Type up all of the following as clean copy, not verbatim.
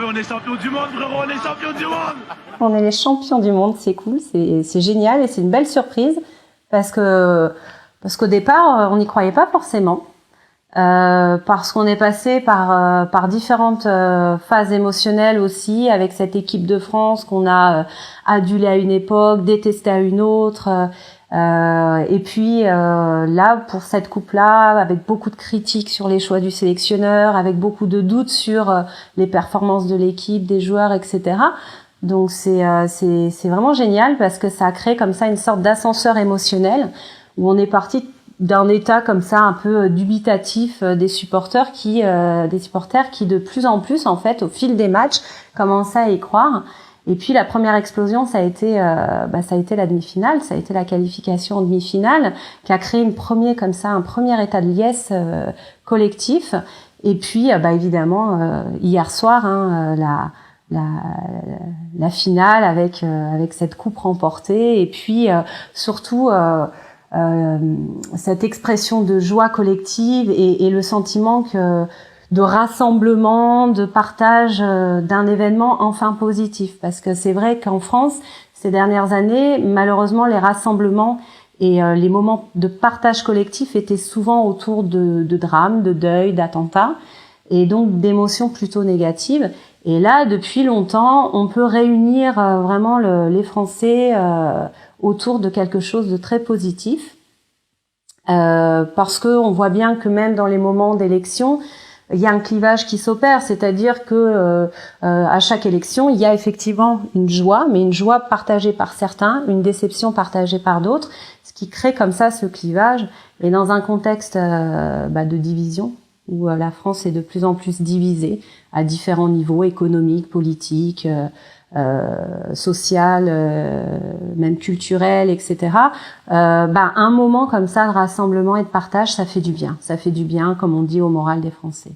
on est champion du monde, frérot, on est champion du monde. On est les champions du monde, c'est cool, c'est génial et c'est une belle surprise parce qu'au départ, on n'y croyait pas forcément. Parce qu'on est passé par différentes phases émotionnelles aussi avec cette équipe de France qu'on a adulé à une époque, détesté à une autre, et puis là pour cette coupe-là, avec beaucoup de critiques sur les choix du sélectionneur, avec beaucoup de doutes sur les performances de l'équipe, des joueurs, etc. Donc c'est vraiment génial parce que ça a créé comme ça une sorte d'ascenseur émotionnel où on est parti d'un état comme ça un peu dubitatif des supporters qui de plus en plus en fait au fil des matchs commençaient à y croire. Et puis la première explosion ça a été la demi-finale, ça a été la qualification en demi-finale qui a créé un premier état de liesse collectif. Et puis évidemment hier soir la finale avec cette coupe remportée et puis surtout cette expression de joie collective et le sentiment de rassemblement, de partage d'un événement enfin positif. Parce que c'est vrai qu'en France, ces dernières années, malheureusement, les rassemblements et les moments de partage collectif étaient souvent autour de drames, de deuil, d'attentats et donc d'émotions plutôt négatives. Et là, depuis longtemps, on peut réunir vraiment les Français autour de quelque chose de très positif, parce que on voit bien que même dans les moments d'élection, il y a un clivage qui s'opère, c'est-à-dire que à chaque élection, il y a effectivement une joie, mais une joie partagée par certains, une déception partagée par d'autres, ce qui crée comme ça ce clivage. Et dans un contexte de division, où la France est de plus en plus divisée à différents niveaux, économiques, politiques, social, même culturel, etc. Un moment comme ça de rassemblement et de partage, ça fait du bien. Ça fait du bien, comme on dit, au moral des Français.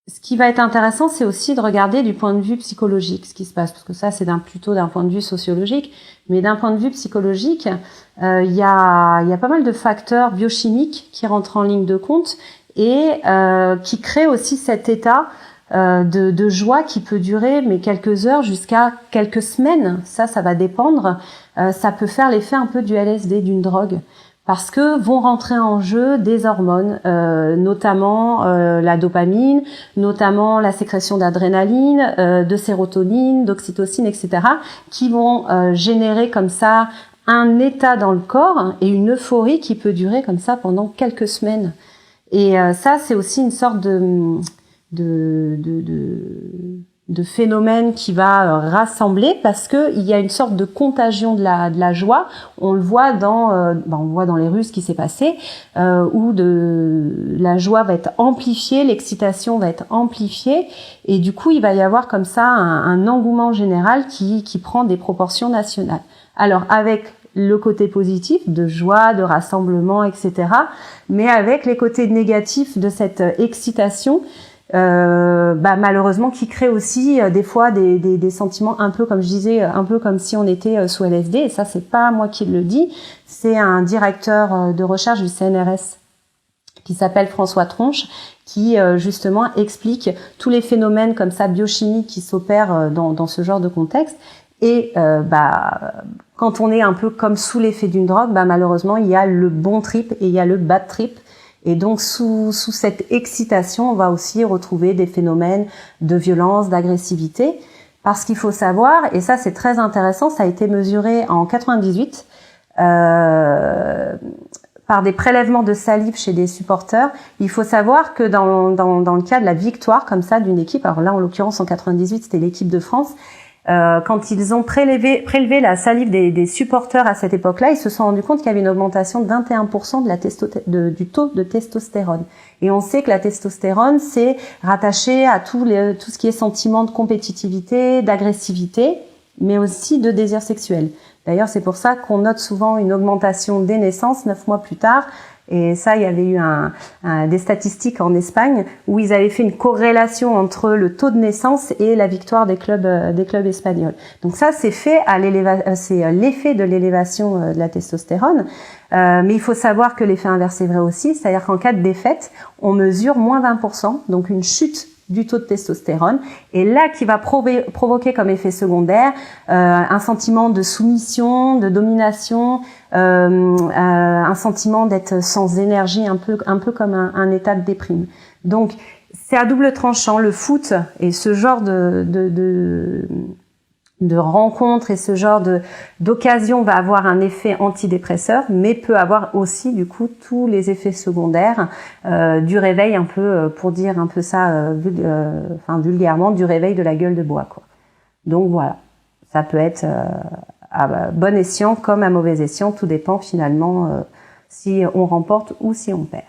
Ce qui va être intéressant, c'est aussi de regarder du point de vue psychologique ce qui se passe, parce que ça, c'est plutôt d'un point de vue sociologique, mais d'un point de vue psychologique, il y a pas mal de facteurs biochimiques qui rentrent en ligne de compte et qui créent aussi cet état de joie qui peut durer mais quelques heures jusqu'à quelques semaines. Ça va dépendre. Ça peut faire l'effet un peu du LSD, d'une drogue, parce que vont rentrer en jeu des hormones, notamment la dopamine, notamment la sécrétion d'adrénaline, de sérotonine, d'oxytocine, etc., qui vont générer comme ça un état dans le corps et une euphorie qui peut durer comme ça pendant quelques semaines. Et ça, c'est aussi une sorte de phénomène qui va rassembler, parce que il y a une sorte de contagion de la joie. On le voit on voit dans les rues ce qui s'est passé, où la joie va être amplifiée, l'excitation va être amplifiée, et du coup il va y avoir comme ça un engouement général qui prend des proportions nationales. Alors avec le côté positif de joie, de rassemblement, etc., mais avec les côtés négatifs de cette excitation, malheureusement qui crée aussi des fois des sentiments un peu, comme je disais, un peu comme si on était sous LSD. Et ça, c'est pas moi qui le dis, c'est un directeur de recherche du CNRS qui s'appelle François Tronche, qui justement explique tous les phénomènes comme ça biochimiques qui s'opèrent dans ce genre de contexte. Et quand on est un peu comme sous l'effet d'une drogue, malheureusement il y a le bon trip et il y a le bad trip. Et donc sous cette excitation, on va aussi retrouver des phénomènes de violence, d'agressivité, parce qu'il faut savoir, et ça c'est très intéressant, ça a été mesuré en 98 par des prélèvements de salive chez des supporters. Il faut savoir que dans le cas de la victoire comme ça d'une équipe, alors là en l'occurrence en 98 c'était l'équipe de France, quand ils ont prélevé la salive des supporters à cette époque-là, ils se sont rendus compte qu'il y avait une augmentation de 21% du taux de testostérone. Et on sait que la testostérone, c'est rattaché à tout ce qui est sentiment de compétitivité, d'agressivité, mais aussi de désir sexuel. D'ailleurs, c'est pour ça qu'on note souvent une augmentation des naissances 9 mois plus tard, Et ça, il y avait eu des statistiques en Espagne où ils avaient fait une corrélation entre le taux de naissance et la victoire des clubs espagnols. Donc ça, c'est c'est l'effet de l'élévation de la testostérone. Mais il faut savoir que l'effet inverse est vrai aussi, c'est-à-dire qu'en cas de défaite, on mesure moins 20%, donc une chute du taux de testostérone, et là qui va provoquer comme effet secondaire un sentiment de soumission, de domination, un sentiment d'être sans énergie, un peu comme un état de déprime. Donc c'est à double tranchant, le foot et ce genre de rencontres et ce genre d'occasion va avoir un effet antidépresseur, mais peut avoir aussi du coup tous les effets secondaires du réveil, un peu pour dire un peu ça vulgairement, du réveil de la gueule de bois, quoi. Donc voilà, ça peut être à bon escient comme à mauvais escient, tout dépend finalement si on remporte ou si on perd.